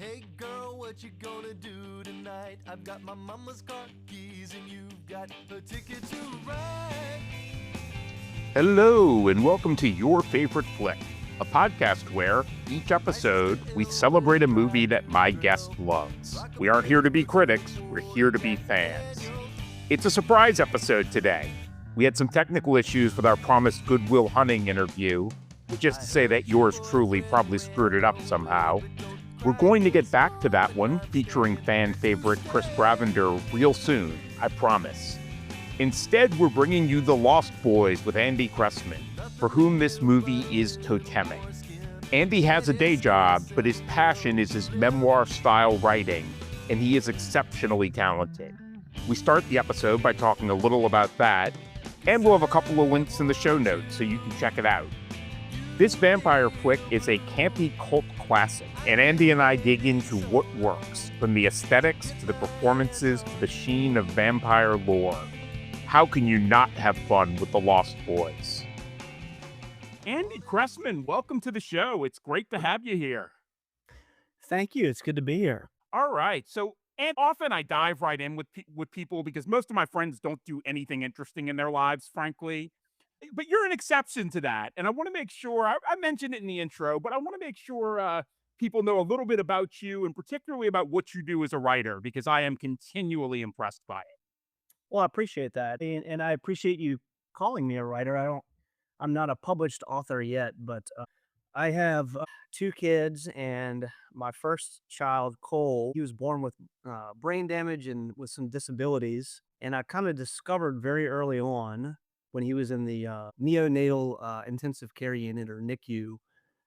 Hey girl, what you gonna do tonight? I've got my mama's car keys and you've got a ticket to ride. Hello, and welcome to Your Favorite Flick, a podcast where each episode we celebrate a movie that my guest loves. We aren't here to be critics, we're here to be fans. It's a surprise episode today. We had some technical issues with our promised Good Will Hunting interview, which is to say that yours truly probably screwed it up somehow. We're going to get back to that one, featuring fan favorite Chris Bravender real soon, I promise. Instead, we're bringing you The Lost Boys with Andy Chrestman, for whom this movie is totemic. Andy has a day job, but his passion is his memoir-style writing, and he is exceptionally talented. We start the episode by talking a little about that, and we'll have a couple of links in the show notes so you can check it out. This vampire flick is a campy cult classic, and Andy and I dig into what works, from the aesthetics to the performances to the sheen of vampire lore. How can you not have fun with The Lost Boys? Andy Chrestman, welcome to the show. It's great to have you here. Thank you. It's good to be here. All right. So, and often I dive right in with people because most of my friends don't do anything interesting in their lives, frankly. But you're an exception to that. And I want to make sure, I mentioned it in the intro, but I want to make sure people know a little bit about you and particularly about what you do as a writer, because I am continually impressed by it. Well, I appreciate that. And I appreciate you calling me a writer. I'm not a published author yet, but I have two kids, and my first child, Cole, he was born with brain damage and with some disabilities. And I kind of discovered very early on when he was in the neonatal intensive care unit, or NICU,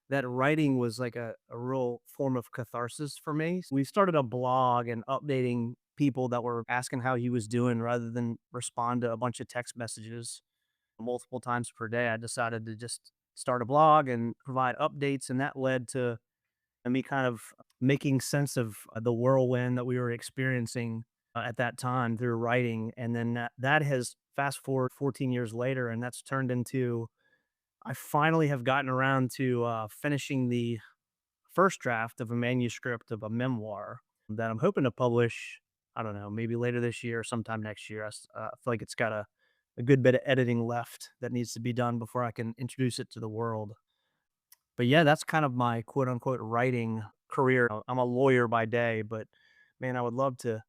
that writing was like a real form of catharsis for me. We started a blog and updating people that were asking how he was doing rather than respond to a bunch of text messages multiple times per day. I decided to just start a blog and provide updates, and that led to me kind of making sense of the whirlwind that we were experiencing at that time through writing. And then that has fast forward 14 years later, and that's turned into I finally have gotten around to finishing the first draft of a manuscript of a memoir that I'm hoping to publish. I don't know, maybe later this year or sometime next year. I feel like it's got a good bit of editing left that needs to be done before I can introduce it to the world. But yeah, that's kind of my quote unquote writing career. I'm a lawyer by day, but man, I would love to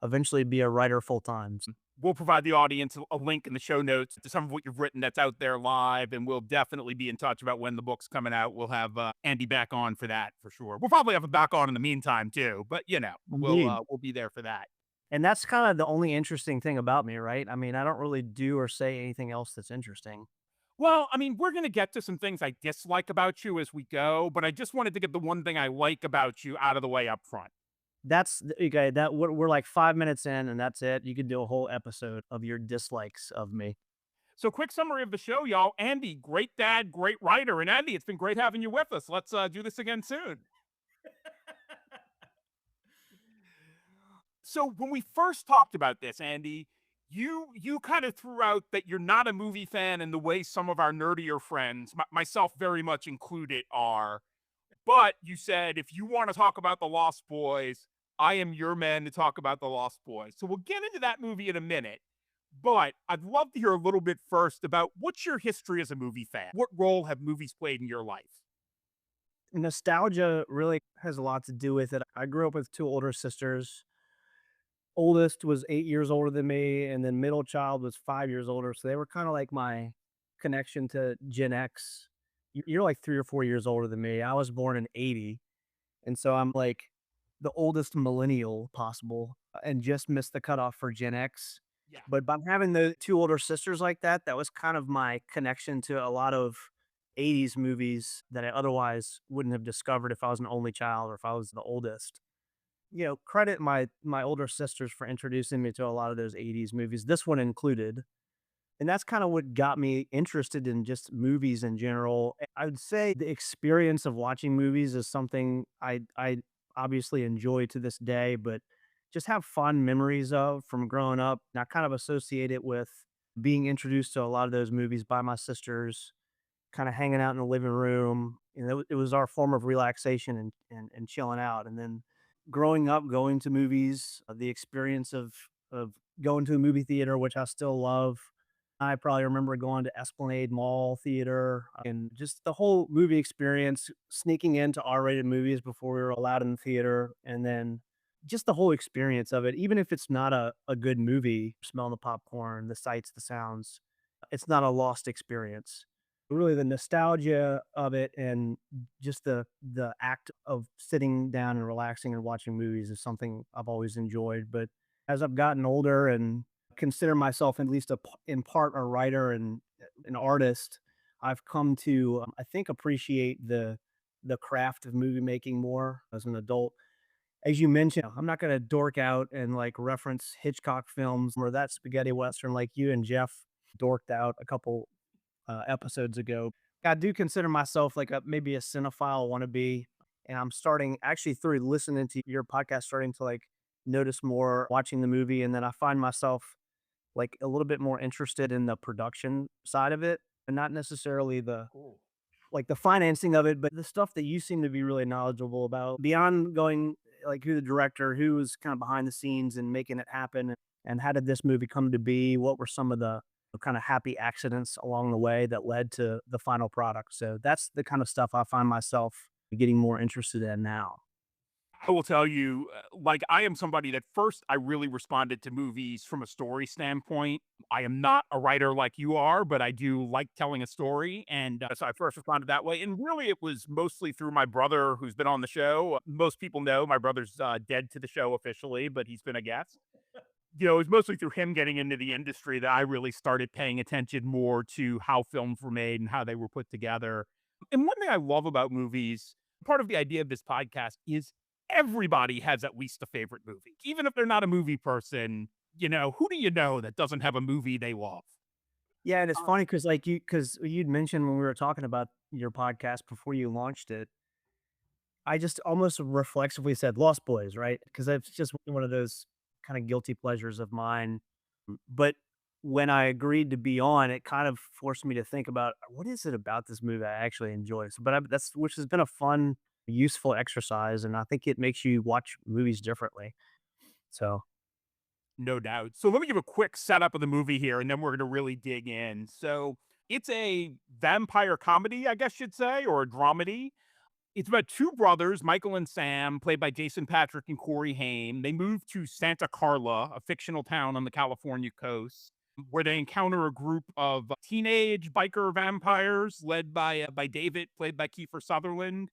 eventually be a writer full time. We'll provide the audience a link in the show notes to some of what you've written that's out there live, and we'll definitely be in touch about when the book's coming out. We'll have Andy back on for that for sure. We'll probably have him back on in the meantime too, but Indeed. we'll be there for that. And that's kind of the only interesting thing about me, right? I mean, I don't really do or say anything else that's interesting. Well, I mean, we're going to get to some things I dislike about you as we go, but I just wanted to get the one thing I like about you out of the way up front. Okay. That we're like 5 minutes in, and that's it. You could do a whole episode of your dislikes of me. So, quick summary of the show, y'all. Andy, great dad, great writer. And Andy, it's been great having you with us. Let's do this again soon. So, when we first talked about this, Andy, you kind of threw out that you're not a movie fan in the way some of our nerdier friends, myself very much included, are. But you said, if you want to talk about The Lost Boys, I am your man to talk about The Lost Boys. So we'll get into that movie in a minute. But I'd love to hear a little bit first about what's your history as a movie fan? What role have movies played in your life? Nostalgia really has a lot to do with it. I grew up with two older sisters. Oldest was 8 years older than me, and then middle child was 5 years older. So they were kind of like my connection to Gen X. You're like 3 or 4 years older than me. I was born in '80, and so I'm like the oldest millennial possible, and just missed the cutoff for Gen X. Yeah. But by having the two older sisters like that, that was kind of my connection to a lot of '80s movies that I otherwise wouldn't have discovered if I was an only child or if I was the oldest. Credit my older sisters for introducing me to a lot of those '80s movies, this one included. And that's kind of what got me interested in just movies in general. I would say the experience of watching movies is something I obviously enjoy to this day, but just have fond memories of from growing up. And I kind of associate it with being introduced to a lot of those movies by my sisters, kind of hanging out in the living room. And it was our form of relaxation and chilling out. And then growing up, going to movies, the experience of going to a movie theater, which I still love. I probably remember going to Esplanade Mall Theater and just the whole movie experience, sneaking into R-rated movies before we were allowed in the theater, and then just the whole experience of it. Even if it's not a good movie, smelling the popcorn, the sights, the sounds, it's not a lost experience. Really, the nostalgia of it and just the act of sitting down and relaxing and watching movies is something I've always enjoyed. But as I've gotten older and consider myself at least in part a writer and an artist, I've come to I think appreciate the craft of movie making more as an adult. As you mentioned, I'm not going to dork out and like reference Hitchcock films or that spaghetti western like you and Jeff dorked out a couple episodes ago. I do consider myself like maybe a cinephile wannabe, and I'm starting actually through listening to your podcast, starting to like notice more watching the movie, and then I find myself like a little bit more interested in the production side of it, and not necessarily the Cool. like the financing of it, but the stuff that you seem to be really knowledgeable about beyond going like who the director, who was kind of behind the scenes and making it happen, and how did this movie come to be? What were some of the kind of happy accidents along the way that led to the final product? So that's the kind of stuff I find myself getting more interested in now. I will tell you, like, I am somebody that first I really responded to movies from a story standpoint. I am not a writer like you are, but I do like telling a story. And so I first responded that way. And really, it was mostly through my brother who's been on the show. Most people know my brother's dead to the show officially, but he's been a guest. It was mostly through him getting into the industry that I really started paying attention more to how films were made and how they were put together. And one thing I love about movies, part of the idea of this podcast is everybody has at least a favorite movie. Even if they're not a movie person, who do you know that doesn't have a movie they love? Yeah, and it's funny because you'd mentioned when we were talking about your podcast before you launched it, I just almost reflexively said Lost Boys, right? Because it's just one of those kind of guilty pleasures of mine. But when I agreed to be on, it kind of forced me to think about what is it about this movie I actually enjoy. So, that's which has been a fun, useful exercise, and I think it makes you watch movies differently. So, No doubt. So let me give a quick setup of the movie here, and then we're going to really dig in. So it's a vampire comedy, I guess you'd say, or a dramedy. It's about two brothers, Michael and Sam, played by Jason Patrick and Corey Haim. They move to Santa Carla, a fictional town on the California coast, where they encounter a group of teenage biker vampires led by David, played by Kiefer Sutherland.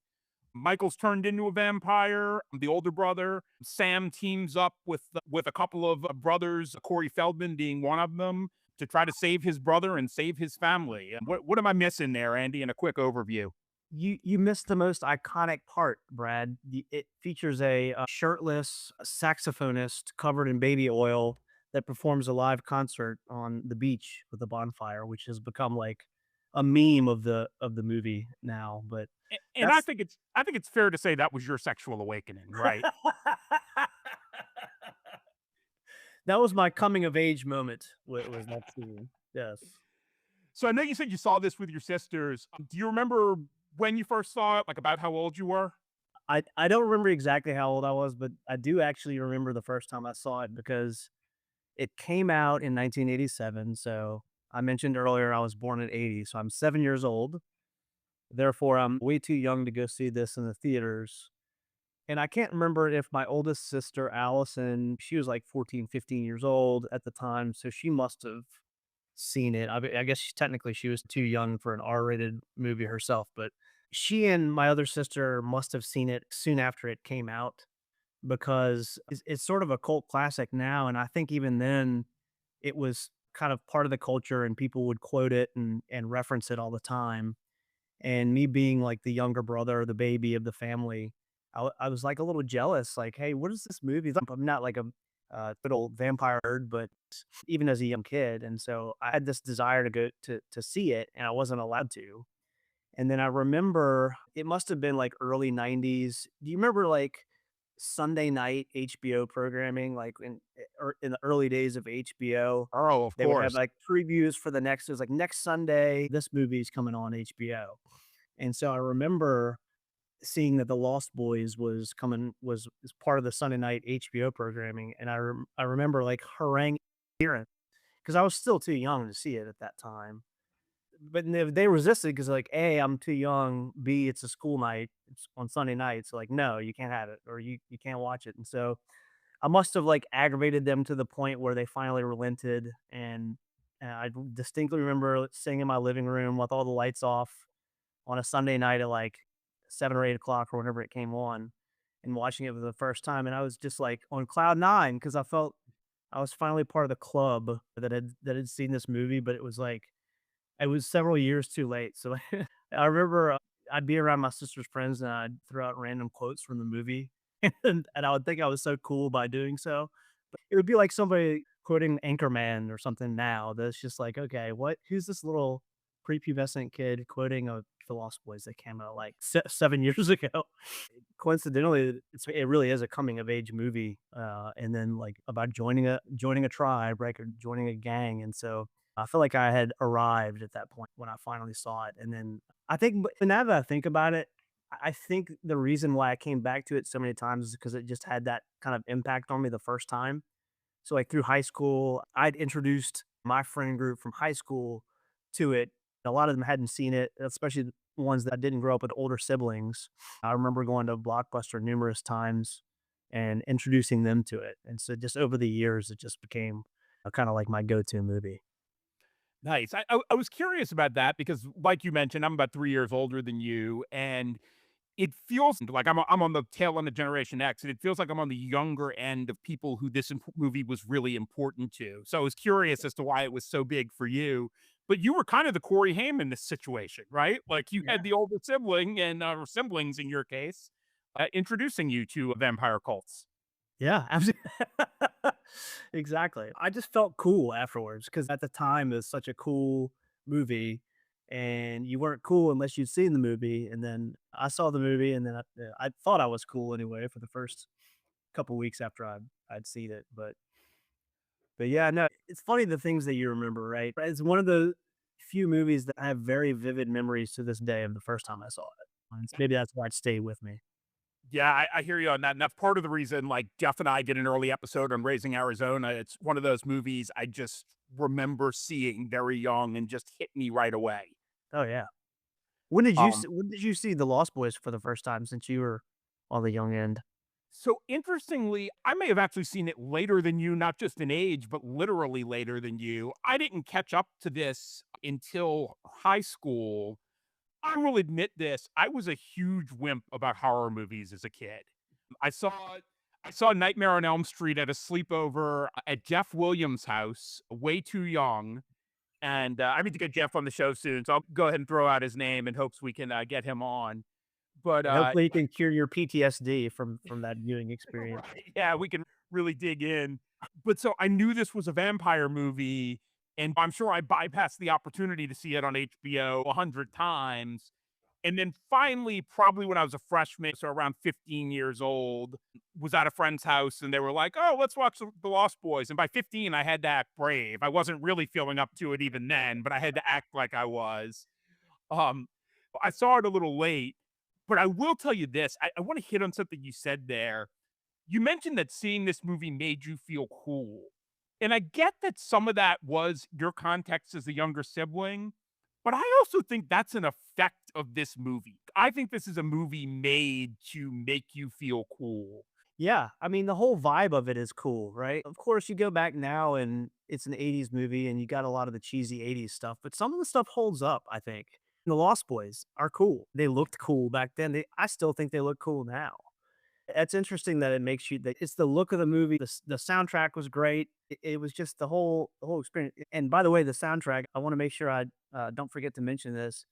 Michael's turned into a vampire. The older brother, Sam, teams up with a couple of brothers, Corey Feldman being one of them, to try to save his brother and save his family. What am I missing there, Andy? In a quick overview. you missed the most iconic part, Brad. It features a shirtless saxophonist covered in baby oil that performs a live concert on the beach with a bonfire, which has become like a meme of the movie now. But And that's I think it's fair to say that was your sexual awakening, right? that was my coming of age moment. Was that scene? Yes. So I know you said you saw this with your sisters. Do you remember when you first saw it? Like about how old you were? I don't remember exactly how old I was, but I do actually remember the first time I saw it because it came out in 1987. So I mentioned earlier I was born in 80, so I'm 7 years old. Therefore, I'm way too young to go see this in the theaters. And I can't remember if my oldest sister, Allison, she was like 14, 15 years old at the time. So she must have seen it. I guess technically she was too young for an R-rated movie herself, but she and my other sister must have seen it soon after it came out because it's sort of a cult classic now. And I think even then it was kind of part of the culture and people would quote it and reference it all the time. And me being like the younger brother, the baby of the family, I was like a little jealous. Like, hey, what is this movie? I'm not like a good old vampire nerd, but even as a young kid, and so I had this desire to go to see it, and I wasn't allowed to. And then I remember it must have been like early '90s. Do you remember like Sunday night HBO programming, like in the early days of HBO. Oh, of They would have course. like previews for the next. It was like next Sunday, this movie's coming on HBO, and so I remember seeing that The Lost Boys was coming was part of the Sunday night HBO programming, and I remember like haranguing because I was still too young to see it at that time. But they resisted because like, A, I'm too young, B, it's a school night, it's on Sunday night, so like, "No, you can't have it, or you can't watch it," and so, I must have, like, aggravated them to the point where they finally relented, and I distinctly remember sitting in my living room with all the lights off on a Sunday night at, like, 7 or 8 o'clock or whenever it came on, and watching it for the first time, and I was just, like, on cloud 9 because I felt I was finally part of the club that had seen this movie, but it was, like, it was several years too late, so I remember, I'd be around my sister's friends, and I'd throw out random quotes from the movie, and I would think I was so cool by doing so. But it would be like somebody quoting Anchorman or something now that's just like, "Okay, who's this little prepubescent kid quoting of The Lost Boys that came out, like, 7 years ago?" Coincidentally, it really is a coming of age movie, and then, like, about joining a tribe, right, or joining a gang, and so I feel like I had arrived at that point when I finally saw it, and then I think but now that I think about it, I think the reason why I came back to it so many times is because it just had that kind of impact on me the first time. So, like, through high school, I'd introduced my friend group from high school to it. A lot of them hadn't seen it, especially the ones that didn't grow up with older siblings. I remember going to Blockbuster numerous times and introducing them to it, and so just over the years, it just became, kinda like my go-to movie. Nice. I was curious about that because, like you mentioned, I'm about 3 years older than you, and it feels like I'm on the tail end of Generation X, and it feels like I'm on the younger end of people who this movie was really important to. So I was curious as to why it was so big for you, but you were kind of the Corey Haim in this situation, right? Like, you had Yeah. the older sibling and, or siblings in your case, introducing you to vampire cults. Yeah, absolutely. Exactly. I just felt cool afterwards because at the time, it was such a cool movie, and you weren't cool unless you'd seen the movie, and then I saw the movie, and then I thought I was cool anyway for the first couple weeks after I'd seen it, but yeah, no, it's funny the things that you remember, right? It's one of the few movies that I have very vivid memories to this day of the first time I saw it, and maybe that's why it stayed with me. Yeah, I hear you on that. And that's part of the reason, like, Jeff and I did an early episode on Raising Arizona. It's one of those movies I just remember seeing very young and just hit me right away. Oh, yeah. Um, When did you see The Lost Boys for the first time since you were on the young end? so interestingly, I may have actually seen it later than you, not just in age, but literally later than you. I didn't catch up to this until high school. I will admit this, I was a huge wimp about horror movies as a kid. I saw I saw Nightmare on Elm Street at a sleepover at Jeff Williams' house, way too young, and, I need to get Jeff on the show soon, so I'll go ahead and throw out his name in hopes we can, get him on, but, And hopefully you can cure your PTSD from that viewing experience. right, yeah, we can really dig in, but so I knew this was a vampire movie, and I'm sure I bypassed the opportunity to see it on HBO 100 times, and then finally, probably when I was a freshman, so around 15 years old, was at a friend's house and they were like, "Oh, let's watch The Lost Boys." And by 15, I had to act brave. I wasn't really feeling up to it even then, but I had to act like I was. Um, I saw it a little late, but I will tell you this. I want to hit on something you said there. You mentioned that seeing this movie made you feel cool. And I get that some of that was your context as a younger sibling, but I also think that's an effect of this movie. I think this is a movie made to make you feel cool. Yeah, I mean, the whole vibe of it is cool, right? Of course, you go back now and it's an '80s movie and you got a lot of the cheesy '80s stuff, but some of the stuff holds up, I think. The Lost Boys are cool. They looked cool back then. I still think they look cool now. It's interesting that it makes you that it's the look of the movie. The soundtrack was great. It was just the whole experience. And by the way, the soundtrack, I want to make sure I don't forget to mention this.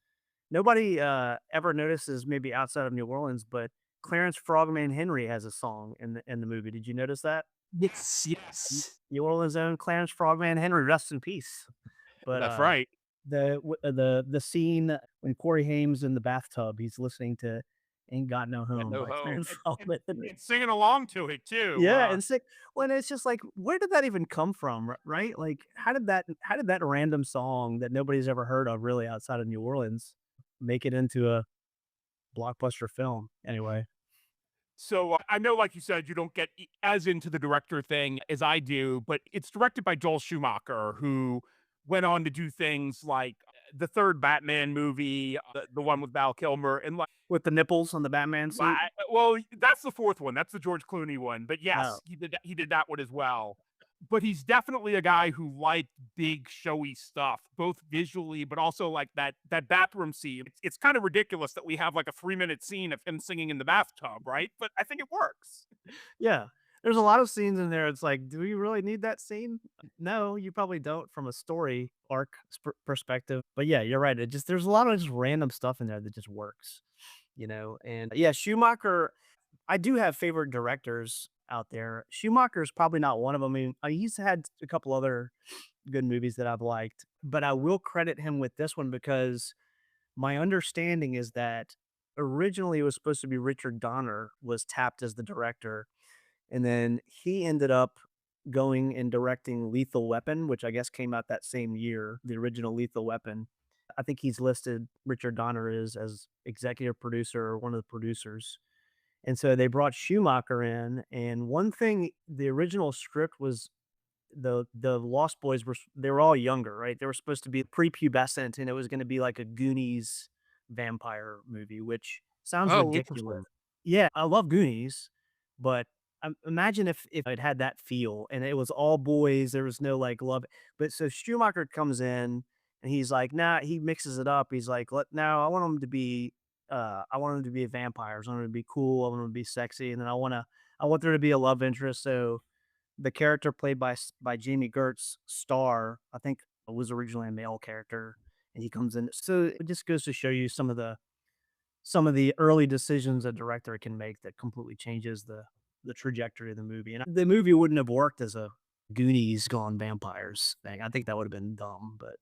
Nobody ever notices, maybe outside of New Orleans, but Clarence Frogman Henry has a song in the movie. Did you notice that? Yes, yes. New Orleans' own Clarence Frogman Henry, rest in peace. But That's right. the scene when Corey Haim's in the bathtub, he's listening to Ain't Got No Got Home No by Home, Clarence Allman. and singing along to it too. Yeah, and sick when it's just like, where did that even come from, right? Like, how did that random song that nobody's ever heard of really outside of New Orleans make it into a blockbuster film? Anyway. So I know, like you said, you don't get as into the director thing as I do, but it's directed by Joel Schumacher, who went on to do things like the third Batman movie, the one with Val Kilmer, and like, With the nipples on the Batman suit? well, that's the fourth one. That's the George Clooney one. But Oh, yes, he did that one as well. But he's definitely a guy who liked big showy stuff, both visually, but also like that bathroom scene. It's kind of ridiculous that we have like a 3-minute scene of him singing in the bathtub, right? But I think it works. yeah. There's a lot of scenes in there, it's like, do we really need that scene? No, you probably don't from a story arc perspective, but yeah, you're right, it just there's a lot of just random stuff in there that just works, you know? And yeah, Schumacher I do have favorite directors out there. Schumacher's probably not one of them. I mean, he's had a couple other good movies that I've liked, but I will credit him with this one because my understanding is that originally it was supposed to be Richard Donner was tapped as the director, and then he ended up going and directing Lethal Weapon, which I guess came out that same year, the original Lethal Weapon. I think he's listed Richard Donner is as executive producer or one of the producers. And so they brought Schumacher in, and one thing, the original script was the Lost Boys they were all younger, right? They were supposed to be prepubescent, and it was gonna be like a Goonies vampire movie, which sounds Oh, ridiculous. interesting. Yeah, I love Goonies, but, imagine if it had that feel and it was all boys, there was no, like, love but so Schumacher comes in and he's like, "Nah," he mixes it up, he's like, "Let now I want them to be, I want them to be vampires, I want them to be cool, I want them to be sexy, and then I want there to be a love interest," so the character played by Jamie Gertz, Star, I think was originally a male character, and he comes in. So it just goes to show you some of the early decisions a director can make that completely changes the trajectory of the movie. And the movie wouldn't have worked as a Goonies gone vampires thing. I think that would have been dumb, but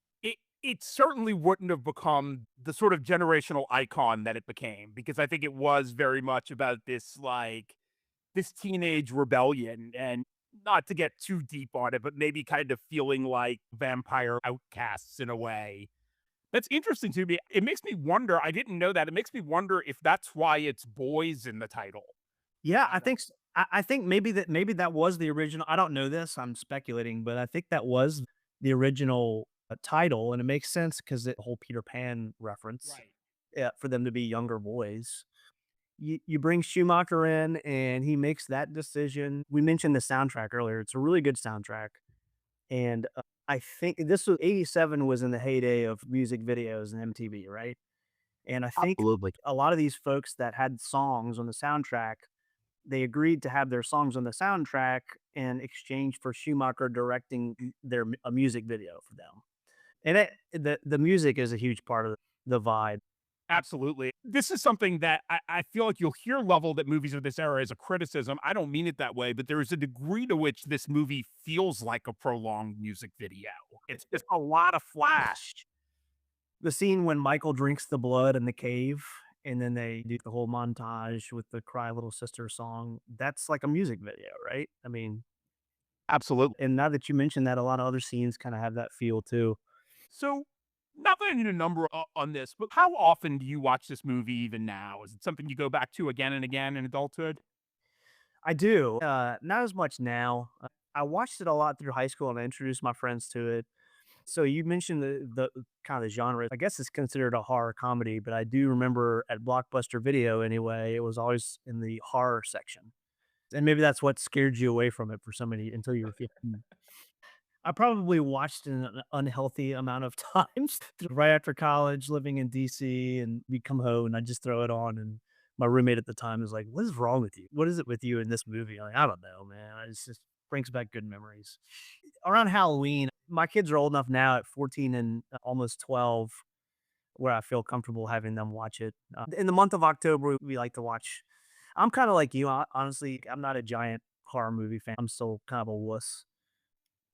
It certainly wouldn't have become the sort of generational icon that it became, because I think it was very much about this teenage rebellion, and not to get too deep on it, but maybe kind of feeling like vampire outcasts in a way. That's interesting to me. It makes me wonder, I didn't know that. It makes me wonder if that's why it's boys in the title. yeah, I don't I think maybe that was the original. I don't know this. I'm speculating, but I think that was the original title, and it makes sense because the whole Peter Pan reference. Right. Yeah, for them to be younger boys. You bring Schumacher in, and he makes that decision. We mentioned the soundtrack earlier. It's a really good soundtrack, and I think this was '87 was in the heyday of music videos and MTV, right? And I think Absolutely. a lot of these folks that had songs on the soundtrack they agreed to have their songs on the soundtrack in exchange for Schumacher directing a music video for them. And the music is a huge part of the vibe. Absolutely. This is something that I feel like you'll hear leveled at movies of this era as a criticism. I don't mean it that way, but there is a degree to which this movie feels like a prolonged music video. It's just a lot of flash. The scene when Michael drinks the blood in the cave and then they do the whole montage with the Cry Little Sister song, that's like a music video, right? I mean, Absolutely. and now that you mention that, a lot of other scenes kind of have that feel too. So, not that I need a number on this, but how often do you watch this movie even now? Is it something you go back to again and again in adulthood? I do, not as much now. I watched it a lot through high school and I introduced my friends to it. So you mentioned the kind of the genre. I guess it's considered a horror comedy, but I do remember at Blockbuster Video anyway, it was always in the horror section. And maybe that's what scared you away from it for so many until you were 15. I probably watched it an unhealthy amount of times right after college, living in DC, and we come home and I just throw it on. And my roommate at the time is like, "What is wrong with you? What is it with you in this movie?" I'm like, "I don't know, man. It's just brings back good memories." Around Halloween, my kids are old enough now at 14 and almost 12 where I feel comfortable having them watch it. In the month of October, we like to watch. I'm kind of like you. Honestly, I'm not a giant horror movie fan. I'm still kind of a wuss.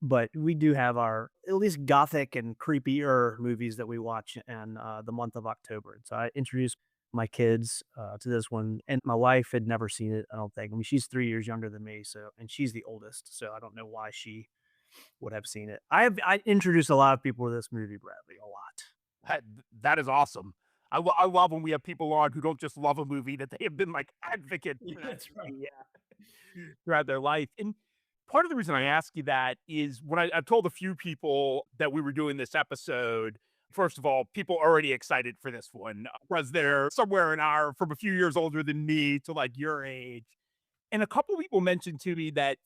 But we do have our at least gothic and creepier movies that we watch in the month of October. So I introduced my kids to this one, and my wife had never seen it. I don't think. I mean, she's 3 years younger than me, so and she's the oldest, so I don't know why she would have seen it. I introduced a lot of people to this movie, Bradley, a lot. That, that is awesome. I love when we have people on who don't just love a movie, that they have been like advocates Yeah, for that that's right. movie, throughout their life. And part of the reason I ask you that is when I told a few people that we were doing this episode, first of all, people already excited for this one because they're somewhere in our from a few years older than me to like your age. And a couple people mentioned to me that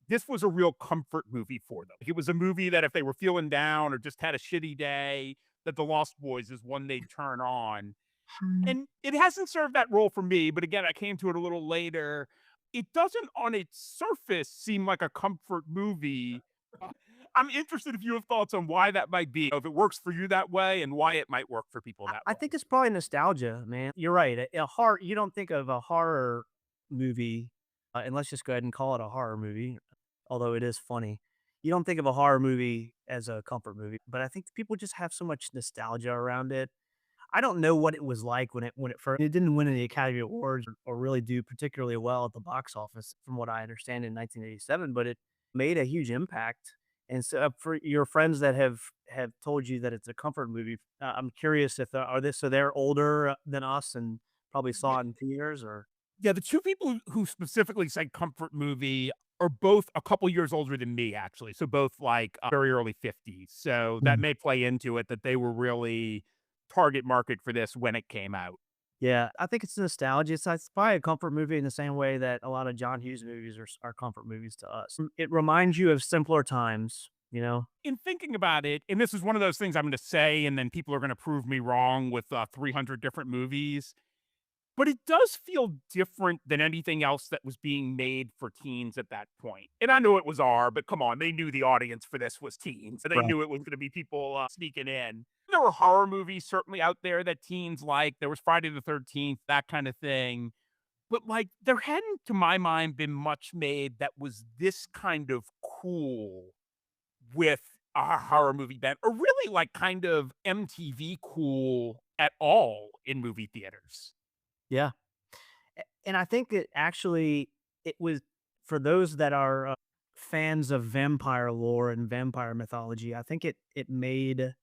this was a real comfort movie for them. It was a movie that if they were feeling down or just had a shitty day, that The Lost Boys is one they'd turn on. And it hasn't served that role for me, but again, I came to it a little later. It doesn't on its surface seem like a comfort movie. Uh, I'm interested if you have thoughts on why that might be, if it works for you that way and why it might work for people that I way. think it's probably nostalgia, man. You're right. A horror. You don't think of a horror movie, and let's just go ahead and call it a horror movie, although it is funny. You don't think of a horror movie as a comfort movie, but I think people just have so much nostalgia around it. I don't know what it was like when it first. It didn't win any Academy Awards or really do particularly well at the box office, from what I understand, in 1987. But it made a huge impact. And so, for your friends that have told you that it's a comfort movie, I'm curious if are they so they're older than us and probably Yeah, saw it in theaters or yeah, the two people who specifically said comfort movie are both a couple years older than me, actually. So both like very early 50s. So that Mm. may play into it that they were really target market for this when it came out. Yeah, I think it's nostalgia. It's probably a comfort movie in the same way that a lot of John Hughes movies are comfort movies to us. It reminds you of simpler times, you know? In thinking about it, and this is one of those things I'm going to say, and then people are going to prove me wrong with 300 different movies, but it does feel different than anything else that was being made for teens at that point. And I know it was R, but come on, they knew the audience for this was teens. And they Right. knew it was going to be people sneaking in. There were horror movies certainly out there that teens like. There was Friday the 13th, that kind of thing. But like, there hadn't, to my mind, been much made that was this kind of cool with a horror movie bent, or really like kind of MTV cool at all in movie theaters. Yeah. And I think it actually it was for those that are fans of vampire lore and vampire mythology. I think it made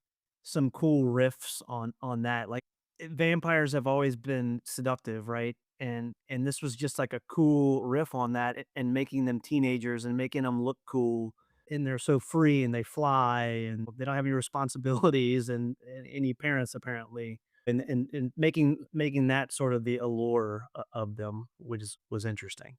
some cool riffs on that. Like vampires have always been seductive, right? And this was just like a cool riff on that and making them teenagers and making them look cool. And they're so free and they fly and they don't have any responsibilities and any parents apparently and making that sort of the allure of them, which was interesting.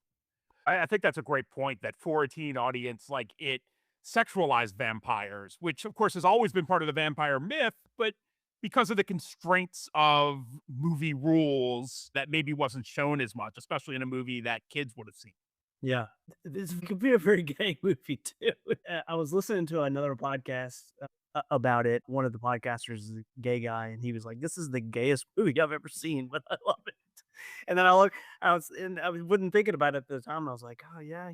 I think that's a great point that for a teen audience, like it sexualized vampires, which of course has always been part of the vampire myth, but because of the constraints of movie rules, that maybe wasn't shown as much, especially in a movie that kids would have seen. Yeah, this could be a very gay movie too. I was listening to another podcast about it. One of the podcasters is a gay guy, and he was like, "This is the gayest movie I've ever seen, but I love it." And then I wasn't thinking about it at the time. And I was like, "Oh yeah, I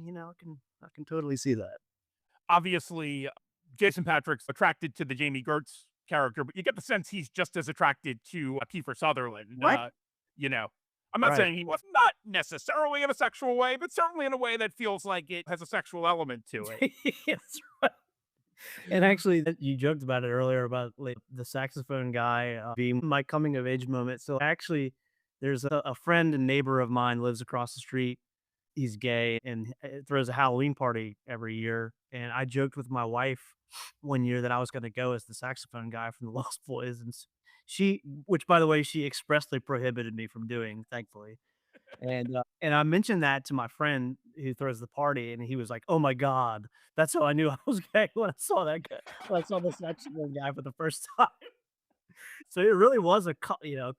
can totally see that." Obviously, Jason Patrick's attracted to the Jamie Gertz character, but you get the sense he's just as attracted to Kiefer Sutherland. Right, You know, I'm not right. saying he was not necessarily in a sexual way, but certainly in a way that feels like it has a sexual element to it. That's right. And actually, you joked about it earlier about like the saxophone guy being my coming of age moment. So actually, there's a friend and neighbor of mine lives across the street. He's gay and throws a Halloween party every year. And I joked with my wife one year that I was going to go as the saxophone guy from the Lost Boys, and which by the way, she expressly prohibited me from doing, thankfully. And I mentioned that to my friend who throws the party, and he was like, "Oh my god, that's how I knew I was gay when I saw that guy when I saw this Mexican guy for the first time." So it really was a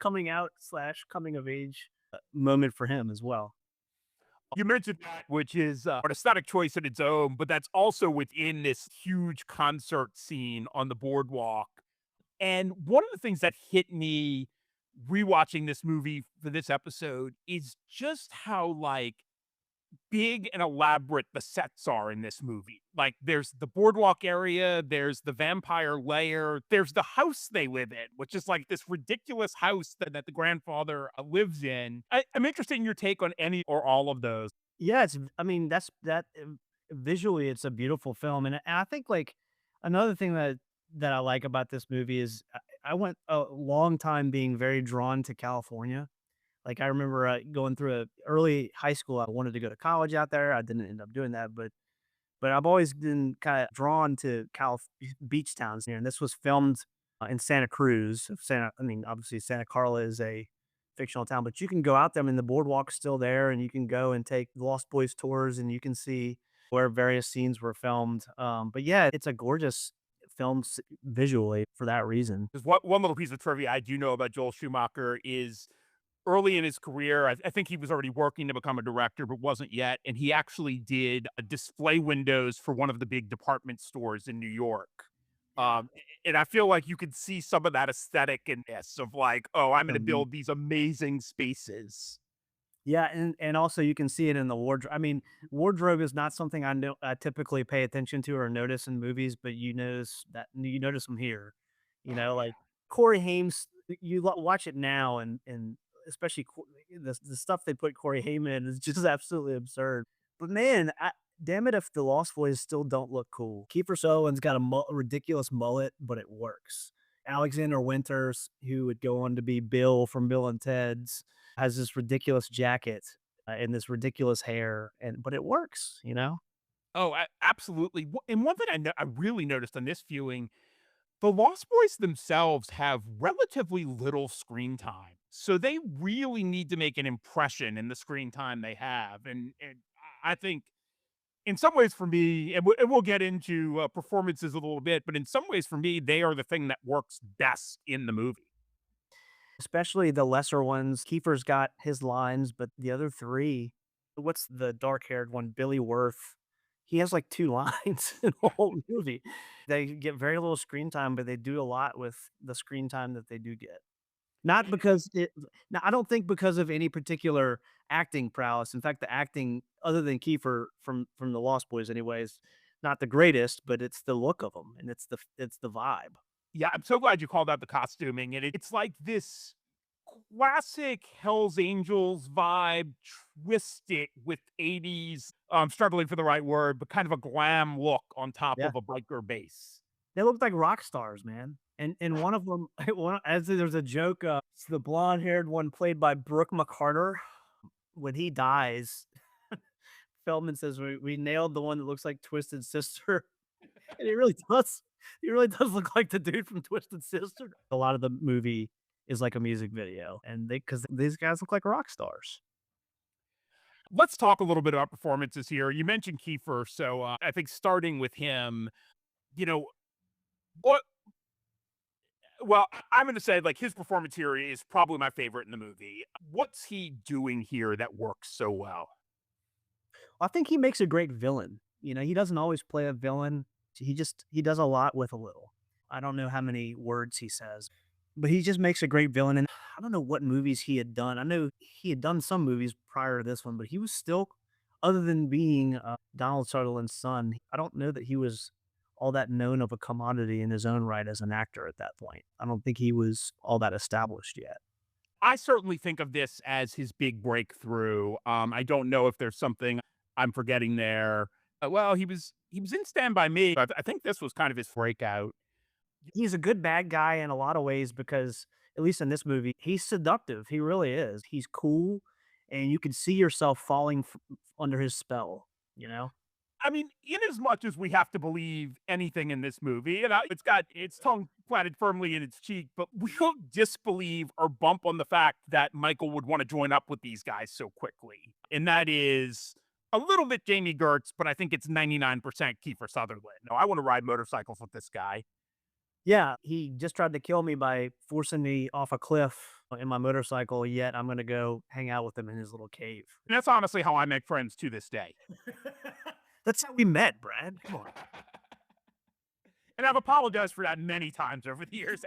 coming out slash coming of age moment for him as well. You mentioned that, which is an aesthetic choice in its own, but that's also within this huge concert scene on the boardwalk. And one of the things that hit me rewatching this movie for this episode is just how like big and elaborate the sets are in this movie. Like, there's the boardwalk area, there's the vampire lair, there's the house they live in, which is like this ridiculous house that the grandfather lives in. I'm interested in your take on any or all of those. Yeah, I mean, visually, it's a beautiful film, and I think, like, another thing that I like about this movie is I went a long time being very drawn to California. Like, I remember, going through a early high school, I wanted to go to college out there, I didn't end up doing that, but I've always been kinda drawn to beach towns here, and this was filmed, in Santa Cruz. I mean, obviously, Santa Carla is a fictional town, but you can go out there, I mean, the boardwalk's still there, and you can go and take the Lost Boys tours, and you can see where various scenes were filmed, but yeah, it's a gorgeous film visually for that reason. There's one little piece of trivia I do know about Joel Schumacher is early in his career, I think he was already working to become a director, but wasn't yet. And he actually did display windows for one of the big department stores in New York. Um, and I feel like you could see some of that aesthetic in this of like, oh, I'm going to Um build these amazing spaces. Yeah, and also you can see it in the wardrobe. I mean, wardrobe is not something I typically pay attention to or notice in movies, but you notice them here. You Oh know, yeah. like Corey Haim's. Watch it now, and especially the stuff they put Corey Haim in is just absolutely absurd. But man, damn it if the Lost Boys still don't look cool. Kiefer Sutherland's got a ridiculous mullet, but it works. Alexander Winters, who would go on to be Bill from Bill and Ted's, has this ridiculous jacket, and this ridiculous hair, but it works, you know? Oh, absolutely. And one thing I really noticed on this viewing, the Lost Boys themselves have relatively little screen time. So they really need to make an impression in the screen time they have. And I think in some ways for me, and we'll get into performances a little bit, but in some ways for me, they are the thing that works best in the movie. Especially the lesser ones. Kiefer's got his lines, but the other 3, what's the dark-haired one? Billy Worth. He has, like, 2 lines in the whole movie. They get very little screen time, but they do a lot with the screen time that they do get. Not because it Now, I don't think because of any particular acting prowess. In fact, the acting, other than Kiefer from the Lost Boys anyways, not the greatest, but it's the look of them, and it's the vibe. Yeah, I'm so glad you called out the costuming. And it's like this classic Hell's Angels vibe, twisted with 80s, struggling for the right word, but kind of a glam look on top Yeah. of a biker base. They look like rock stars, man. And one of them, there's a joke, it's the blonde-haired one played by Brooke McCarter. When he dies, Feldman says, "We nailed the one that looks like Twisted Sister." And he really does. He really does look like the dude from Twisted Sister. A lot of the movie is like a music video, and because these guys look like rock stars. Let's talk a little bit about performances here. You mentioned Kiefer, so I think starting with him, you know, what well, I'm gonna say, like, his performance here is probably my favorite in the movie. What's he doing here that works so well? I think he makes a great villain. You know, he doesn't always play a villain. He does a lot with a little. I don't know how many words he says, but he just makes a great villain. And I don't know what movies he had done. I know he had done some movies prior to this one, but he was still, other than being Donald Sutherland's son, I don't know that he was all that known of a commodity in his own right as an actor at that point. I don't think he was all that established yet. I certainly think of this as his big breakthrough. I don't know if there's something I'm forgetting there. Well, he was in Stand By Me. I think this was kind of his breakout. He's a good bad guy in a lot of ways because, at least in this movie, he's seductive. He really is. He's cool, and you can see yourself falling under his spell, you know? I mean, in as much as we have to believe anything in this movie, and it's got its tongue planted firmly in its cheek, but we don't disbelieve or bump on the fact that Michael would want to join up with these guys so quickly. And that is a little bit Jamie Gertz, but I think it's 99% Kiefer Sutherland. No, I want to ride motorcycles with this guy. Yeah, he just tried to kill me by forcing me off a cliff in my motorcycle, yet I'm gonna go hang out with him in his little cave. And that's honestly how I make friends to this day. That's how we met, Brad. Come on. And I've apologized for that many times over the years.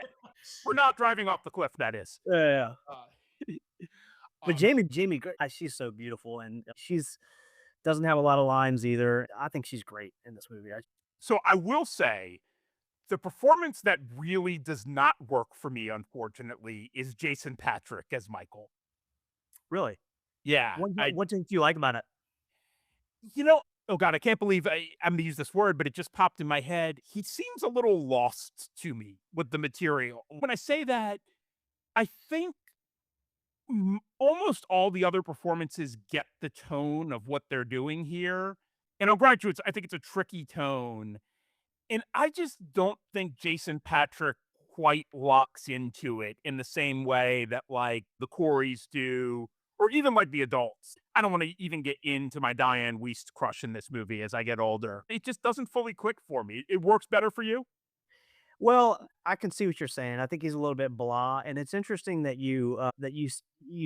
We're not driving off the cliff, that is. Yeah. Uh, But um, Jamie, she's so beautiful, and she's Doesn't have a lot of lines either. I think she's great in this movie. So I will say the performance that really does not work for me, unfortunately, is Jason Patrick as Michael. Really? Yeah, What didn't you like about it? you know, oh god, I can't believe I'm gonna use this word, but it just popped in my head. He seems a little lost to me with the material. When I say that, I think almost all the other performances get the tone of what they're doing here. And on Graduates, I think it's a tricky tone. And I just don't think Jason Patrick quite locks into it in the same way that like the Coreys do, or even like the adults. I don't want to even get into my Diane Wiest crush in this movie as I get older. It just doesn't fully click for me. It works better for you. Well, I can see what you're saying. I think he's a little bit blah, and it's interesting that you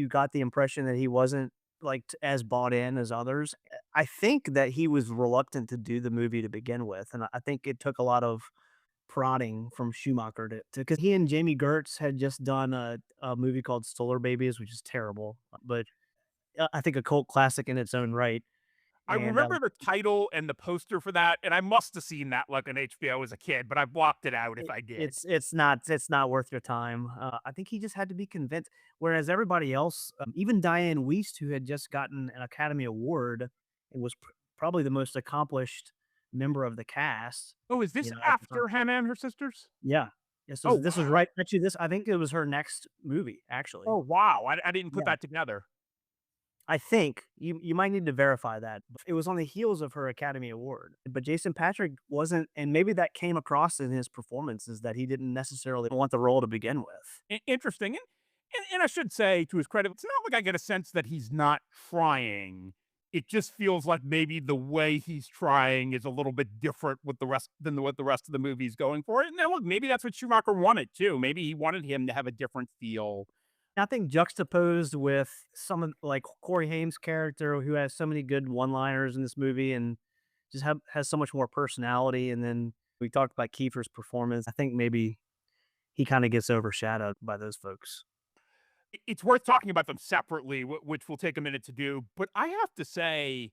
got the impression that he wasn't like as bought in as others. I think that he was reluctant to do the movie to begin with, and I think it took a lot of prodding from Schumacher to because he and Jamie Gertz had just done a movie called Solar Babies, which is terrible, but I think a cult classic in its own right. I And remember the title and the poster for that, and I must have seen that like on HBO as a kid, but I blocked it out if I did. it's not worth your time. I think he just had to be convinced. Whereas everybody else, even Diane Wiest, who had just gotten an Academy Award and was probably the most accomplished member of the cast, Oh, is this at the time. after Hannah and her sisters? Yeah, Oh, this was wow. right. Actually, this I think it was her next movie. Actually, Oh, wow. I didn't put yeah, that together. I think you might need to verify that. It was on the heels of her Academy Award, but Jason Patrick wasn't, and maybe that came across in his performances that he didn't necessarily want the role to begin with. Interesting. And I should say, to his credit, it's not like I get a sense that he's not trying. It just feels like maybe the way he's trying is a little bit different with the rest than what the rest of the movie's going for. And now, look, maybe that's what Schumacher wanted too. Maybe he wanted him to have a different feel. I think juxtaposed with some of like Corey Haim's character, who has so many good one-liners in this movie and just has so much more personality. And then we talked about Kiefer's performance. I think maybe he kind of gets overshadowed by those folks. It's worth talking about them separately, which will take a minute to do. But I have to say,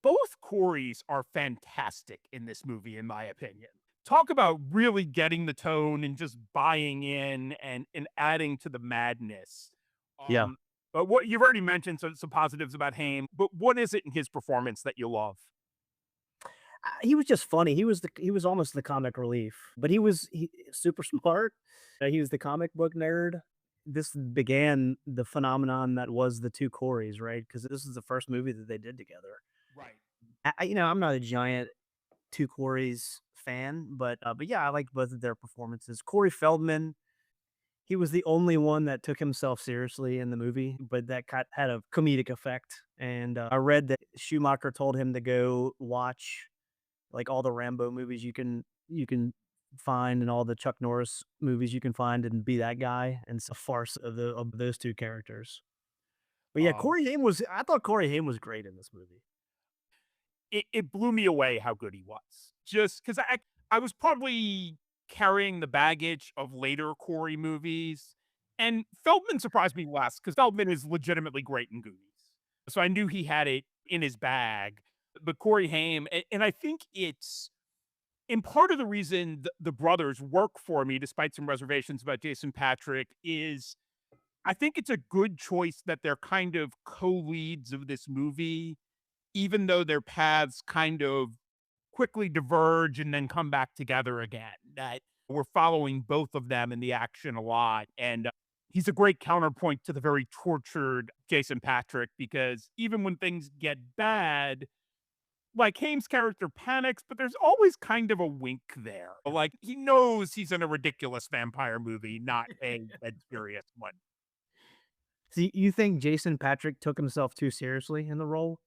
both Coreys are fantastic in this movie, in my opinion. Talk about really getting the tone and just buying in and adding to the madness. Yeah. But what you've already mentioned some positives about Haim, but what is it in his performance that you love? He was just funny. He was almost the comic relief, but he super smart. He was the comic book nerd. This began the phenomenon that was the two Coreys, right? Because this is the first movie that they did together. Right. I'm not a giant two Coreys fan, but yeah, I liked both of their performances. Corey Feldman, he was the only one that took himself seriously in the movie, but that had a comedic effect. And I read that Schumacher told him to go watch like all the Rambo movies you can find and all the Chuck Norris movies you can find and be that guy, and it's a farce of those two characters. But yeah, Um, I thought Corey Haim was great in this movie. it blew me away how good he was. Just because I was probably carrying the baggage of later Corey movies, and Feldman surprised me less because Feldman is legitimately great in Goonies. So I knew he had it in his bag. But Corey Haim, and I think it's in part of the reason the brothers work for me, despite some reservations about Jason Patrick, is I think it's a good choice that they're kind of co-leads of this movie, even though their paths kind of quickly diverge and then come back together again. That we're following both of them in the action a lot. And he's a great counterpoint to the very tortured Jason Patrick because even when things get bad, like Haim's character panics, but there's always kind of a wink there. Like he knows he's in a ridiculous vampire movie, not a serious one. So you think Jason Patrick took himself too seriously in the role?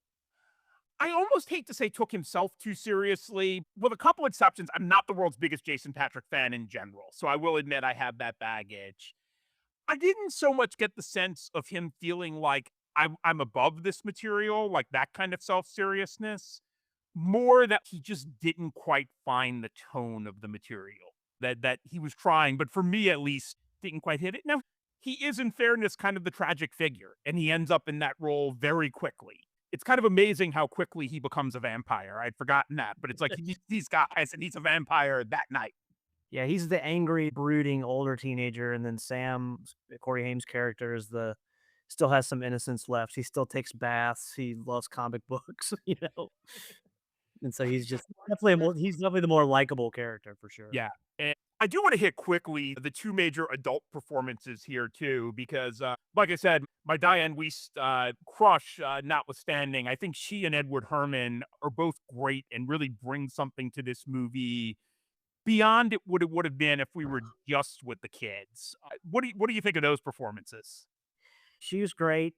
I almost hate to say took himself too seriously. With a couple exceptions, I'm not the world's biggest Jason Patrick fan in general, so I will admit I have that baggage. I didn't so much get the sense of him feeling like I'm above this material, like that kind of self seriousness. More that he just didn't quite find the tone of the material that he was trying, but for me at least, didn't quite hit it. Now, he is, in fairness, kind of the tragic figure, and he ends up in that role very quickly. It's kind of amazing how quickly he becomes a vampire. I'd forgotten that, but it's like he meets these guys and he's a vampire that night. Yeah, he's the angry, brooding older teenager, and then Sam, Corey Haim's character, is the still has some innocence left. He still takes baths. He loves comic books, you know, and so he's definitely the more likable character for sure. Yeah. And I do want to hit quickly the two major adult performances here too, because like I said, my Diane Wiest crush notwithstanding, I think she and Edward Herrmann are both great and really bring something to this movie beyond it would have been if we were just with the kids. What do you think of those performances? She was great.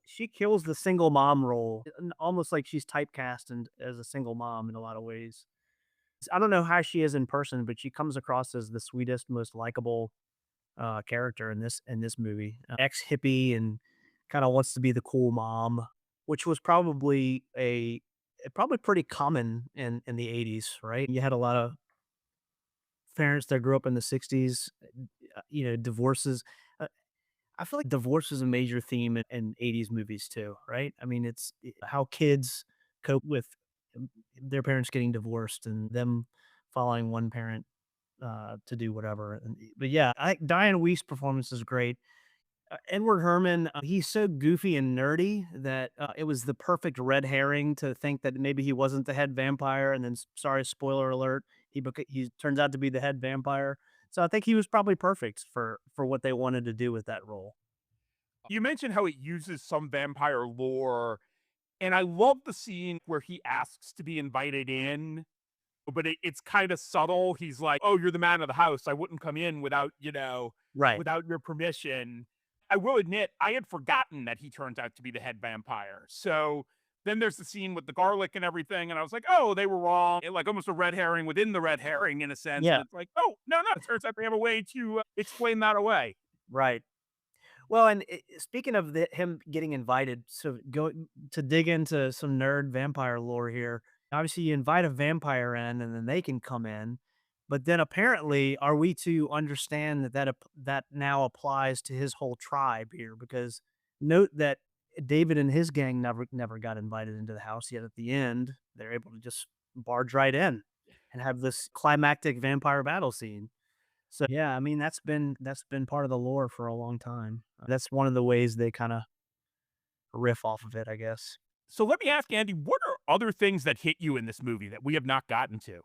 She kills the single mom role, almost like she's typecast and as a single mom in a lot of ways. I don't know how she is in person, but she comes across as the sweetest, most likable character in this movie. Ex hippie and kind of wants to be the cool mom, which was probably pretty common in the 80s, right? You had a lot of parents that grew up in the 60s, divorces. Uh, I feel like divorce is a major theme in 80s movies too, right? I mean, how kids cope with their parents getting divorced and them following one parent to do whatever. But yeah, Diane Wiest's performance is great. Edward Herrmann, he's so goofy and nerdy that it was the perfect red herring to think that maybe he wasn't the head vampire. And then, sorry, spoiler alert, he turns out to be the head vampire. So I think he was probably perfect for what they wanted to do with that role. You mentioned how it uses some vampire lore, and I love the scene where he asks to be invited in, but it's kind of subtle. He's like, "Oh, you're the man of the house. I wouldn't come in without, Right. without your permission." I will admit, I had forgotten that he turns out to be the head vampire. So then there's the scene with the garlic and everything, and I was like, "Oh, they were wrong." Like almost a red herring within the red herring in a sense. And Yeah. it's like, "Oh, no, no." It turns out they have a way to explain that away. Right. Well, and speaking of him getting invited, so go to dig into some nerd vampire lore here. Obviously, you invite a vampire in, and then they can come in. But then, apparently, are we to understand that now applies to his whole tribe here? Because note that David and his gang never got invited into the house. Yet at the end, they're able to just barge right in and have this climactic vampire battle scene. So, yeah, I mean, that's been part of the lore for a long time. That's one of the ways they kinda riff off of it, I guess. So let me ask Andy, what are other things that hit you in this movie that we have not gotten to?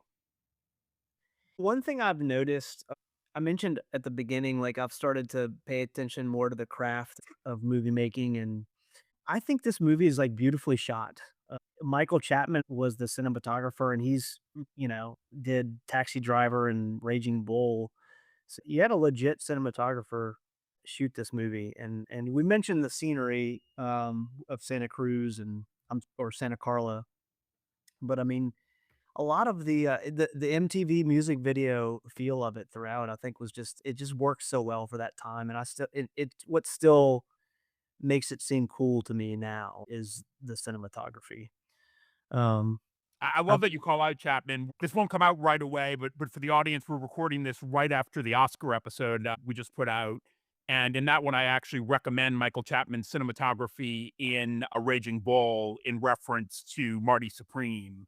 One thing I've noticed, I mentioned at the beginning, like, I've started to pay attention more to the craft of movie making, and I think this movie is, like, beautifully shot. Michael Chapman was the cinematographer, and did Taxi Driver and Raging Bull. So you had a legit cinematographer shoot this movie, and we mentioned the scenery, of Santa Cruz or Santa Carla, but I mean, a lot of the MTV music video feel of it throughout, I think it just works so well for that time, and I still it what still makes it seem cool to me now is the cinematography. Um, I I love that you call out Chapman. This won't come out right away, but for the audience, we're recording this right after the Oscar episode we just put out. And in that one, I actually recommend Michael Chapman's cinematography in A Raging Bull in reference to Marty Supreme,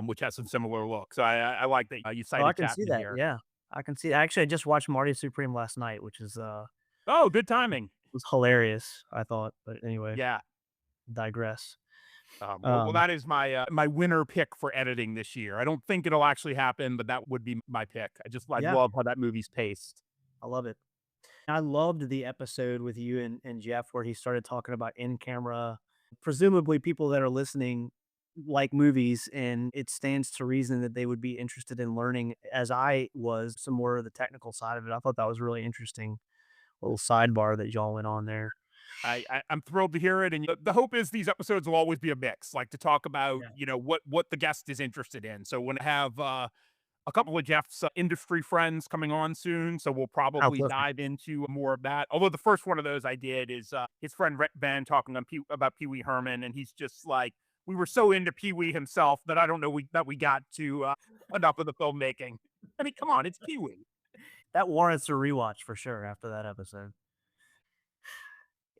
which has some similar looks. So I like that you I cited can see Chapman that, here. yeah. I can see actually, I just watched Marty Supreme last night, which Oh, good timing. was hilarious, I thought, but anyway, Yeah. digress. Well, Um, that is my winner pick for editing this year. I don't think it'll actually happen, but that would be my pick. I yeah, love how that movie's paced. I love it. I loved the episode with you and Jeff where he started talking about in camera. Presumably, people that are listening like movies, and it stands to reason that they would be interested in learning, as I was, some more of the technical side of it. I thought that was really interesting. Little sidebar that y'all went on there. I'm thrilled to hear it, and the hope is these episodes will always be a mix, like to talk about Yeah. what the guest is interested in. So when I have a couple of Jeff's industry friends coming on soon, so we'll Oh, probably perfect. dive into more of that. Although the first one of those I did is his friend Rhett Ben talking about Pee Wee Herman, and he's just like, we were so into Pee Wee himself that I don't know that we got to enough of the filmmaking. I mean, come on, it's Pee Wee. That warrants a rewatch for sure after that episode.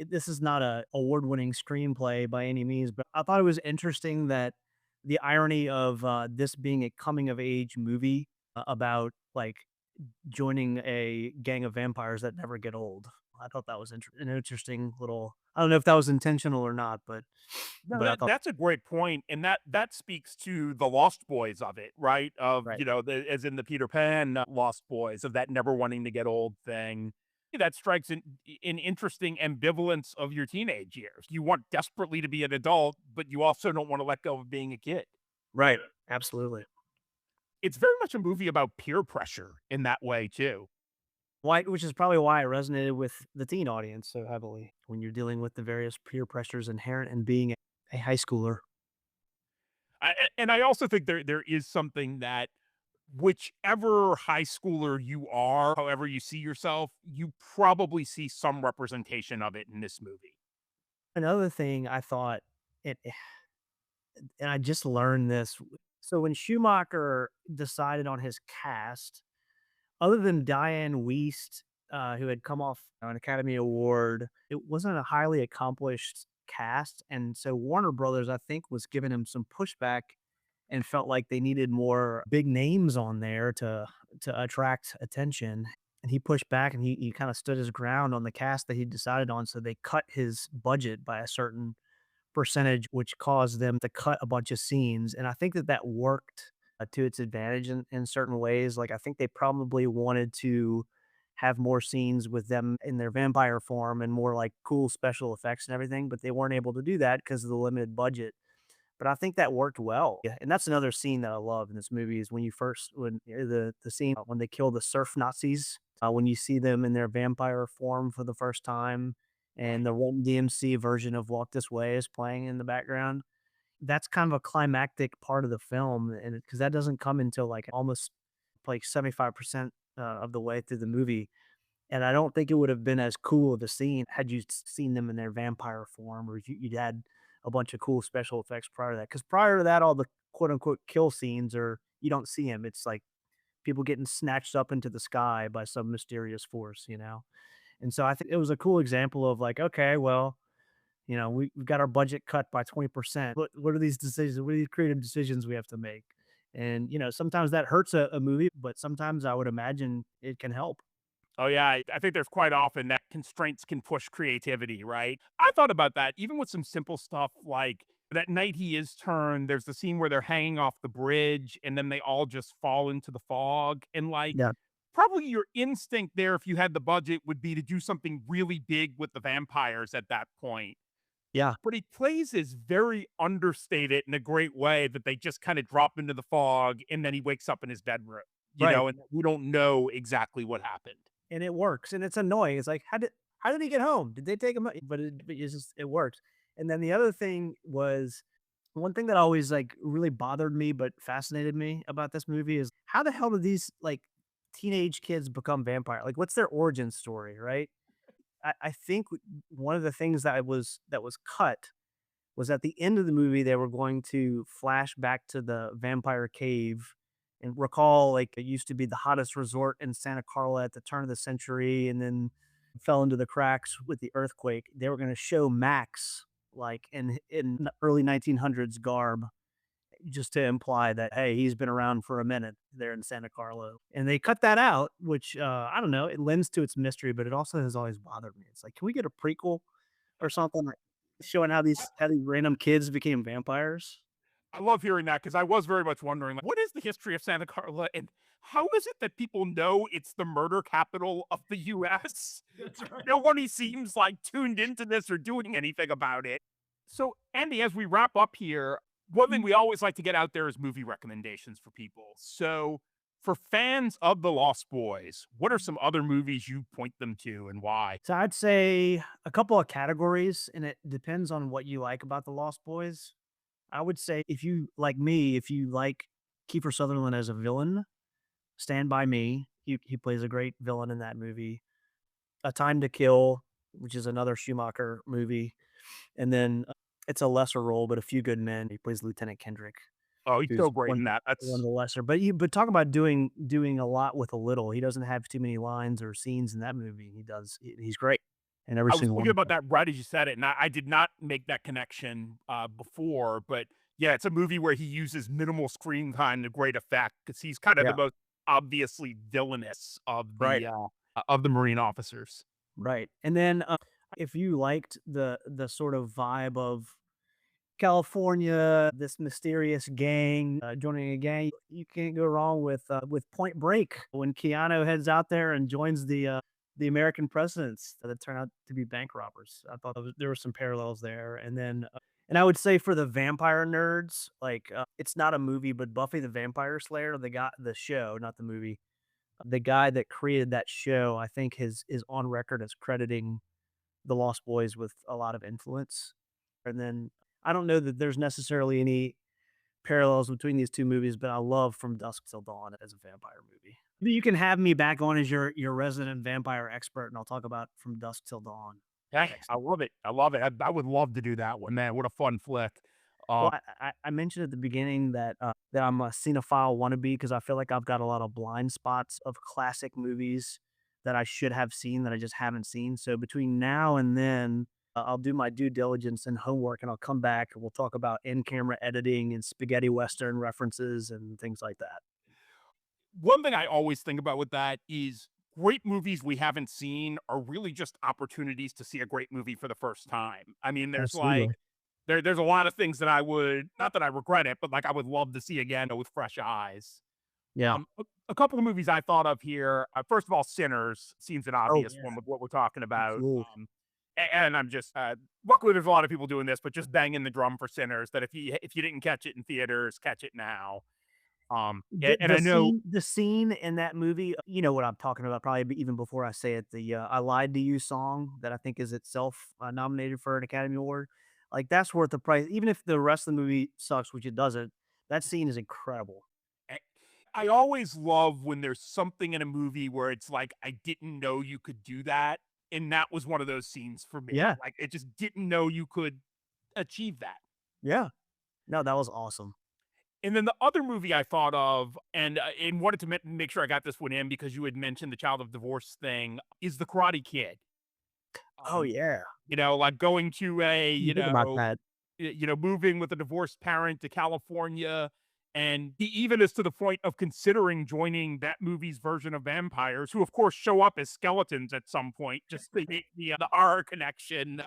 this is not a award-winning screenplay by any means, but I thought it was interesting that the irony of this being a coming of age movie about like joining a gang of vampires that never get old. I thought that was an interesting little. I don't know if that was intentional or not, No, but I thought that's a great point, and that speaks to the Lost Boys of it, right? Of, right. as in the Peter Pan Lost Boys, of that never wanting to get old thing. That strikes an interesting ambivalence of your teenage years. You want desperately to be an adult, but you also don't want to let go of being a kid. Right. Absolutely. It's very much a movie about peer pressure in that way too. Why which is probably why it resonated with the teen audience so heavily when you're dealing with the various peer pressures inherent in being a high schooler. And I also think there is something that whichever high schooler you are, however you see yourself, you probably see some representation of it in this movie. Another thing I thought it and I just learned this. So when Schumacher decided on his cast, other than Diane Wiest, who had come off an Academy Award, it wasn't a highly accomplished cast, and so Warner Brothers, I think, was giving him some pushback and felt like they needed more big names on there to attract attention. And he pushed back and he kind of stood his ground on the cast that he decided on. So they cut his budget by a certain percentage, which caused them to cut a bunch of scenes. And I think that that worked to its advantage in certain ways. Like, I think they probably wanted to have more scenes with them in their vampire form and more like cool special effects and everything, but they weren't able to do that because of the limited budget. But I think that worked well. Yeah, and that's another scene that I love in this movie is when you first when the scene when they kill the surf Nazis, when you see them in their vampire form for the first time, and the Run DMC version of Walk This Way is playing in the background. That's kind of a climactic part of the film, and because that doesn't come until like almost like 75% of the way through the movie. And I don't think it would have been as cool of a scene had you seen them in their vampire form, or you'd had a bunch of cool special effects prior to that. Because prior to that, all the quote unquote kill scenes are you don't see them. It's like people getting snatched up into the sky by some mysterious force, you know. And so I think it was a cool example of like, okay, well, we've got our budget cut by 20%. What are these decisions? What are these creative decisions we have to make? And sometimes that hurts a movie, but sometimes I would imagine it can help. Oh yeah, I think there's quite often that constraints can push creativity, right? I thought about that even with some simple stuff like that night he is turned. There's the scene where they're hanging off the bridge and then they all just fall into the fog. And like, Yeah. probably your instinct there, if you had the budget, would be to do something really big with the vampires at that point. Yeah. But he plays is very understated in a great way that they just kind of drop into the fog and then he wakes up in his bedroom, Right. and we don't know exactly what happened. And it works, and it's annoying. It's like, how did he get home? Did they take him? But it's just it works. And then the other thing was one thing that always like really bothered me, but fascinated me about this movie is how the hell did these like teenage kids become vampire? Like, what's their origin story, right? I think one of the things that was cut was at the end of the movie, they were going to flash back to the vampire cave and recall like it used to be the hottest resort in Santa Carla at the turn of the century and then fell into the cracks with the earthquake. They were going to show Max like in early 1900s garb just to imply that hey, he's been around for a minute there in Santa Carla. And they cut that out, which I don't know, it lends to its mystery, but it also has always bothered me. It's like, can we get a prequel or something like showing how these random kids became vampires? I love hearing that because I was very much wondering, like, what is the history of Santa Carla and how is it that people know it's the murder capital of the US? That's right. Nobody seems like tuned into this or doing anything about it. So, Andy, as we wrap up here, one thing we always like to get out there is movie recommendations for people. So, for fans of The Lost Boys, what are some other movies you point them to and why? So I'd say a couple of categories, and it depends on what you like about the Lost Boys. I would say if you like me, if you like Kiefer Sutherland as a villain, Stand By Me. He plays a great villain in that movie. A Time to Kill, which is another Schumacher movie, and then it's a lesser role, but A Few Good Men. He plays Lieutenant Kendrick, Oh, he's who's so great in that. one of That's the lesser. But talk about doing a lot with a little. He doesn't have too many lines or scenes in that movie. He's great. and every I was single one thinking of about them. that right as you said it, and I did not make that connection before, but yeah, it's a movie where he uses minimal screen time to great effect because he's kind of the Yeah, most obviously villainous right, of the Marine officers. right. And then if you liked the sort of vibe of California, this mysterious gang joining a gang, you can't go wrong with Point Break when Keanu heads out there and joins the American presidents that turn out to be bank robbers. I thought there were some parallels there, and then and I would say for the vampire nerds, like it's not a movie, but Buffy the Vampire Slayer, the show, not the movie. The guy that created that show, I think, is on record as crediting the Lost Boys with a lot of influence. And then I don't know that there's necessarily any parallels between these two movies, but I love From Dusk Till Dawn as a vampire movie. You can have me back on as your resident vampire expert, and I'll talk about From Dusk Till Dawn Yeah, next I time. love it. I love it. I would love to do that one, man. What a fun flick. Well, I mentioned at the beginning that that I'm a cinephile wannabe because I feel like I've got a lot of blind spots of classic movies that I should have seen that I just haven't seen. So between now and then, I'll do my due diligence and homework, and I'll come back and we'll talk about in-camera editing and spaghetti western references and things like that. One thing I always think about with that is great movies we haven't seen are really just opportunities to see a great movie for the first time. I mean, there's like Absolutely. there's a lot of things that I would not that I regret it, but like I would love to see again with fresh eyes. Yeah. A couple of movies I thought of here. First of all, Sinners seems an Oh obvious yeah. one with what we're talking about. Absolutely. And I'm just luckily there's a lot of people doing this, but just banging the drum for Sinners. That if you didn't catch it in theaters, catch it now. And I know The scene in that movie, you know what I'm talking about, probably even before I say it, "I Lied to You" song that I think is itself, nominated for an Academy Award. Like, that's worth the price. Even if the rest of the movie sucks, which it doesn't, that scene is incredible. I I always love when there's something in a movie where it's like, I didn't know you could do that. And that was one of those scenes for me. Yeah, Like, it just didn't know you could achieve that. yeah. No, that was awesome. And then the other movie I thought of, and wanted to make sure I got this one in because you had mentioned the child of divorce thing, is The Karate Kid. Oh, Um, yeah. like going to Didn't think about that. moving with a divorced parent to California. And he even is to the point of considering joining that movie's version of vampires, who of course show up as skeletons at some point, just to make the horror connection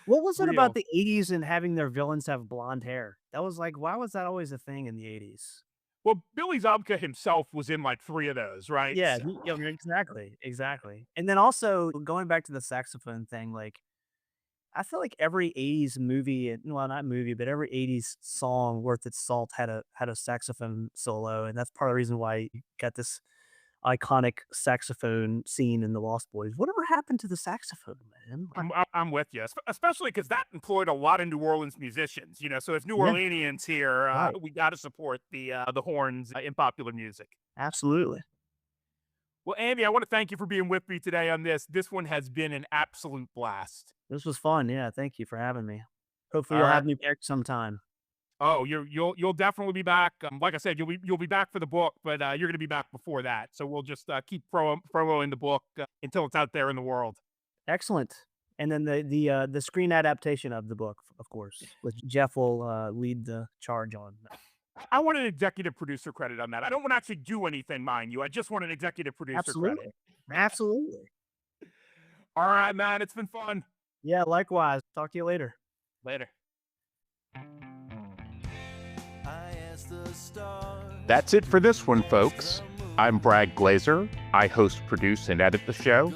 What was it about real. the '80s and having their villains have blonde hair? That was like, why was that always a thing in the '80s? Well, Billy Zabka himself was in like three of those, right? Yeah, So, yeah, exactly, exactly. And then also going back to the saxophone thing, like I feel like every '80s movie, well, not movie, but every '80s song worth its salt had a saxophone solo, and that's part of the reason why you got this iconic saxophone scene in The Lost Boys. Whatever happened to the saxophone, man? Like, I'm with you, especially because that employed a lot of New Orleans musicians. So as New yeah, Orleanians here, right, we got to support the horns in popular music. absolutely. Well, Andy, I want to thank you for being with me today on this. This one has been an absolute blast. This was fun. Yeah, thank you for having me. Hopefully, All you'll right. have me back sometime. Oh, you'll definitely be back. Like I said, you'll be back for the book, but you're going to be back before that. So we'll just keep promoing the book until it's out there in the world. Excellent. And then the screen adaptation of the book, of course, which Jeff will lead the charge on. I want an executive producer credit on that. I don't want to actually do anything, mind you. I just want an executive producer credit. Absolutely, absolutely. All right, man. It's been fun. Yeah, likewise. Talk to you later. Later. I asked the stars. That's it for this one, folks. I'm Brad Glazer. I host, produce, and edit the show.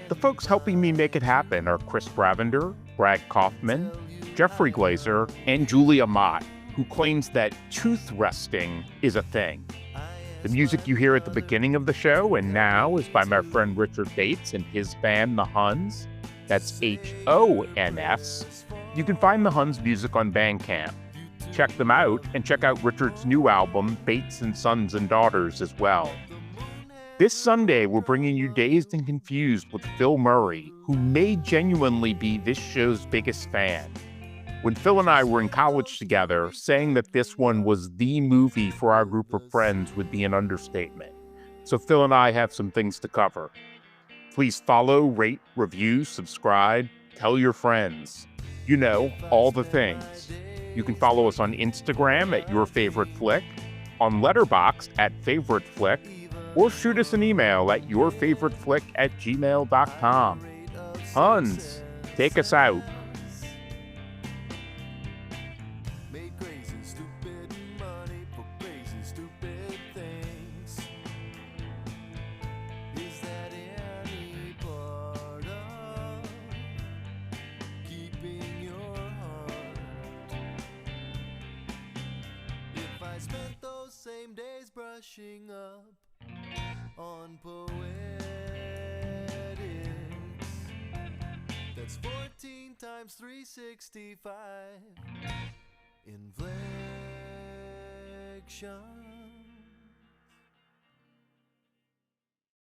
The folks helping me make it happen are Chris Bravender, Brad Kaufman, Jeffrey Glazer, and Julia Mott, who claims that tooth resting is a thing. The music you hear at the beginning of the show and now is by my friend Richard Bates and his band, The Huns. That's H-O-N-S. You can find The Huns music on Bandcamp. Check them out and check out Richard's new album, Bates and Sons and Daughters, as well. This Sunday, we're bringing you Dazed and Confused with Phil Murray, who may genuinely be this show's biggest fan. When Phil and I were in college together, saying that this one was the movie for our group of friends would be an understatement. So Phil and I have some things to cover. Please follow, rate, review, subscribe, tell your friends. You know, all the things. You can follow us on Instagram at Your Favorite Flick, on Letterboxd at Favorite Flick, or shoot us an email at yourfavoriteflick@gmail.com. Hans, take us out. Made crazy, stupid money for crazy, stupid things. Is that any part of keeping your heart? If I spent those same days brushing up on poetics, that's 14 times 365 inflection.